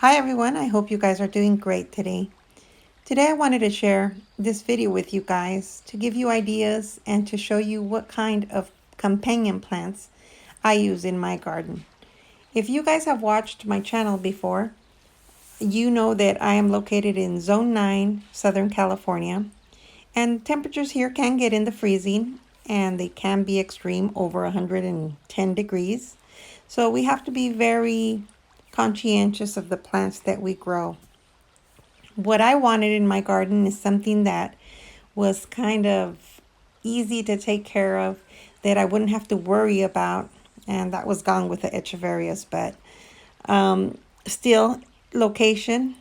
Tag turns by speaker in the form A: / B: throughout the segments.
A: Hi everyone, I hope you guys are doing great today. Today I wanted to share this video with you guys to give you ideas and to show you what kind of companion plants I use in my garden. If you guys have watched my channel before, you know that I am located in Zone 9, Southern California, and temperatures here can get in the freezing and they can be extreme, over 110 degrees. So we have to be very conscientious of the plants that we grow. What I wanted in my garden is something that was kind of easy to take care of, that I wouldn't have to worry about, and that was gone with the Echeverias. But still, location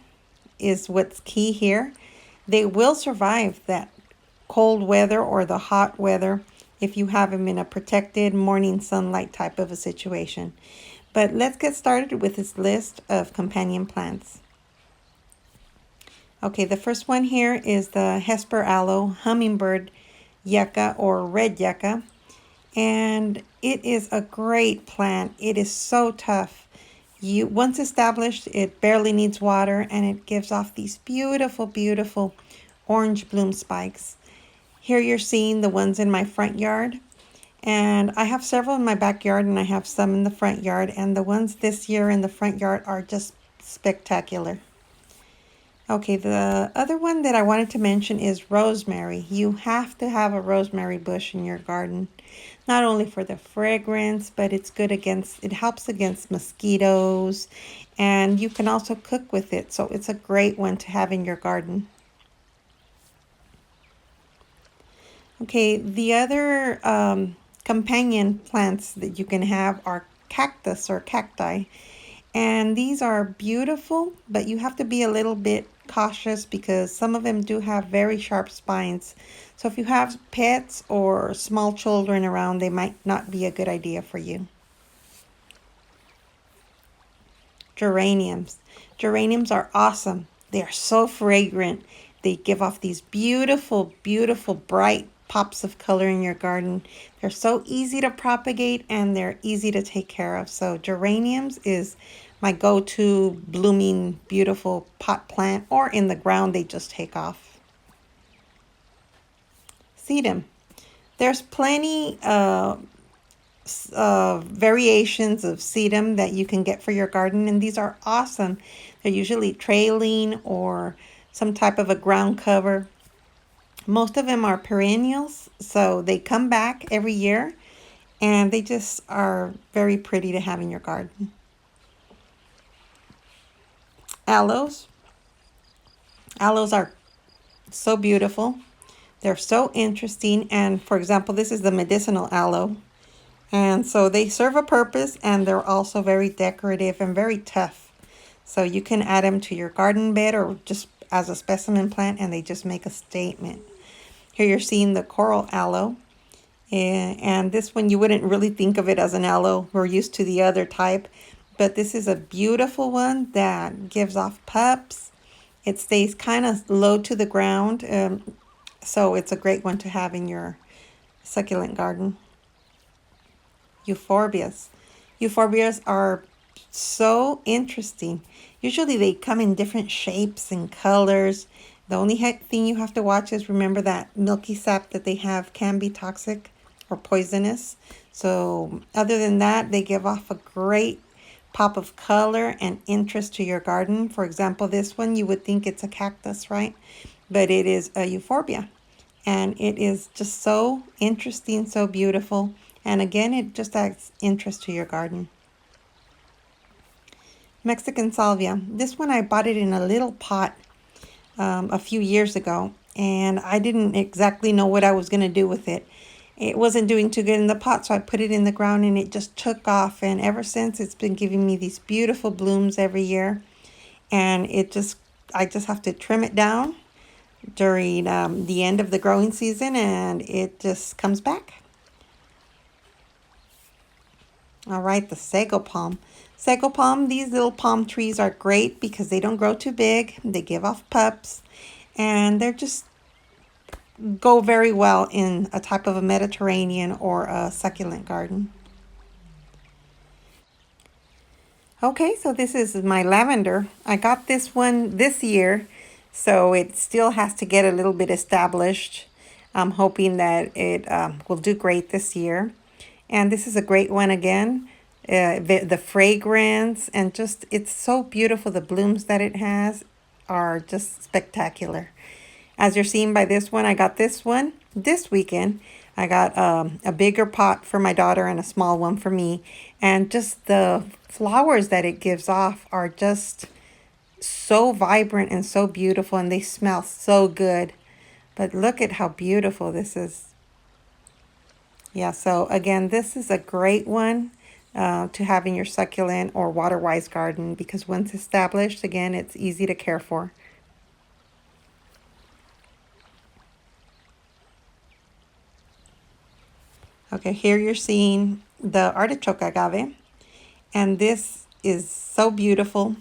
A: is what's key here. They will survive that cold weather or the hot weather if you have them in a protected morning sunlight type of a situation. But let's get started with this list of companion plants. Okay, the first one here is the Hesper aloe hummingbird yucca or red yucca. And it is a great plant. It is so tough. Once established, it barely needs water and it gives off these beautiful, beautiful orange bloom spikes. Here you're seeing the ones in my front yard. And I have several in my backyard and I have some in the front yard. And the ones this year in the front yard are just spectacular. Okay, the other one that I wanted to mention is rosemary. You have to have a rosemary bush in your garden, not only for the fragrance, but it helps against mosquitoes, and you can also cook with it. So it's a great one to have in your garden. Okay, the other companion plants that you can have are cactus or cacti. And these are beautiful, but you have to be a little bit cautious because some of them do have very sharp spines. So if you have pets or small children around, they might not be a good idea for you. Geraniums. Geraniums are awesome. They are so fragrant. They give off these beautiful, beautiful, bright pops of color in your garden. They're so easy to propagate and they're easy to take care of. So geraniums is my go-to blooming, beautiful pot plant, or in the ground they just take off. Sedum. There's plenty variations of sedum that you can get for your garden, and these are awesome. They're usually trailing or some type of a ground cover. Most of them are perennials, so they come back every year, and they just are very pretty to have in your garden. Aloes. Aloes are so beautiful. They're so interesting, and for example, this is the medicinal aloe. And so they serve a purpose, and they're also very decorative and very tough. So you can add them to your garden bed or just as a specimen plant, and they just make a statement. Here you're seeing the coral aloe. And this one, you wouldn't really think of it as an aloe. We're used to the other type. But this is a beautiful one that gives off pups. It stays kind of low to the ground. So it's a great one to have in your succulent garden. Euphorbias. Euphorbias are so interesting. Usually they come in different shapes and colors. The only thing you have to watch is remember that milky sap that they have can be toxic or poisonous. So other than that, they give off a great pop of color and interest to your garden. For example, this one, you would think it's a cactus, right? But it is a euphorbia. And it is just so interesting, so beautiful. And again, it just adds interest to your garden. Mexican salvia. This one, I bought it in a little pot a few years ago. And I didn't exactly know what I was going to do with it. It wasn't doing too good in the pot, so I put it in the ground and it just took off. And ever since, it's been giving me these beautiful blooms every year. And I just have to trim it down during the end of the growing season, and it just comes back. All right, the sago palm. Sago palm, these little palm trees are great because they don't grow too big. They give off pups, and they're just go very well in a type of a Mediterranean or a succulent garden. Okay, so this is my lavender. I got this one this year, so it still has to get a little bit established. I'm hoping that it will do great this year. And this is a great one again. The fragrance and just, it's so beautiful. The blooms that it has are just spectacular. As you're seeing by this one, I got this one this weekend. I got a bigger pot for my daughter and a small one for me. And just the flowers that it gives off are just so vibrant and so beautiful, and they smell so good. But look at how beautiful this is. Yeah, so again, this is a great one to have in your succulent or water-wise garden, because once established, again, it's easy to care for. Okay, here you're seeing the artichoke agave, and this is so beautiful,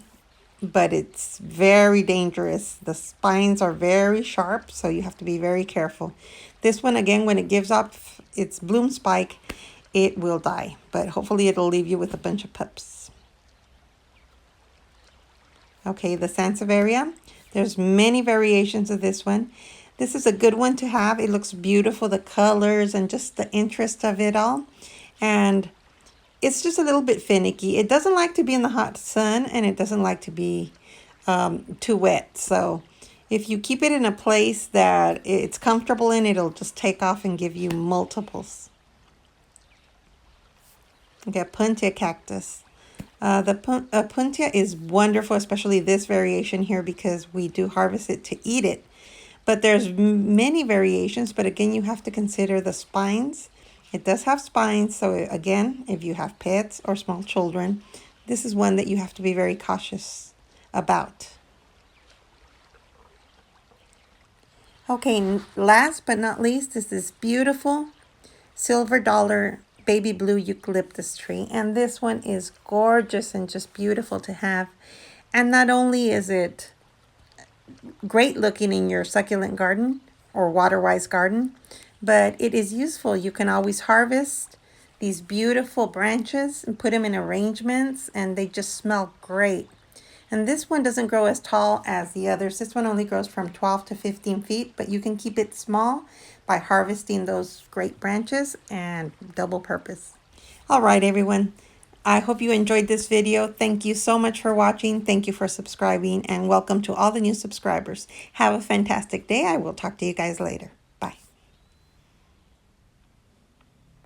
A: but it's very dangerous. The spines are very sharp, so you have to be very careful. This one, again, when it gives up its bloom spike, it will die, but hopefully it'll leave you with a bunch of pups. Okay, the SANSEVIERIA. There's many variations of this one. This is a good one to have. It looks beautiful, the colors and just the interest of it all. And it's just a little bit finicky. It doesn't like to be in the hot sun, and it doesn't like to be too wet. So if you keep it in a place that it's comfortable in, it'll just take off and give you multiples. Okay, Puntia cactus. The Puntia is wonderful, especially this variation here, because we do harvest it to eat it. But there's many variations, but again, you have to consider the spines. It does have spines, so again, if you have pets or small children, this is one that you have to be very cautious about. Okay, last but not least is this beautiful silver dollar baby blue eucalyptus tree. And this one is gorgeous and just beautiful to have. And not only is it great looking in your succulent garden or water-wise garden, but it is useful. You can always harvest these beautiful branches and put them in arrangements, and they just smell great. And this one doesn't grow as tall as the others. This one only grows from 12 to 15 feet, but you can keep it small by harvesting those great branches and double purpose. All right, everyone. I hope you enjoyed this video. Thank you so much for watching. Thank you for subscribing, and welcome to all the new subscribers. Have a fantastic day. I will talk to you guys later.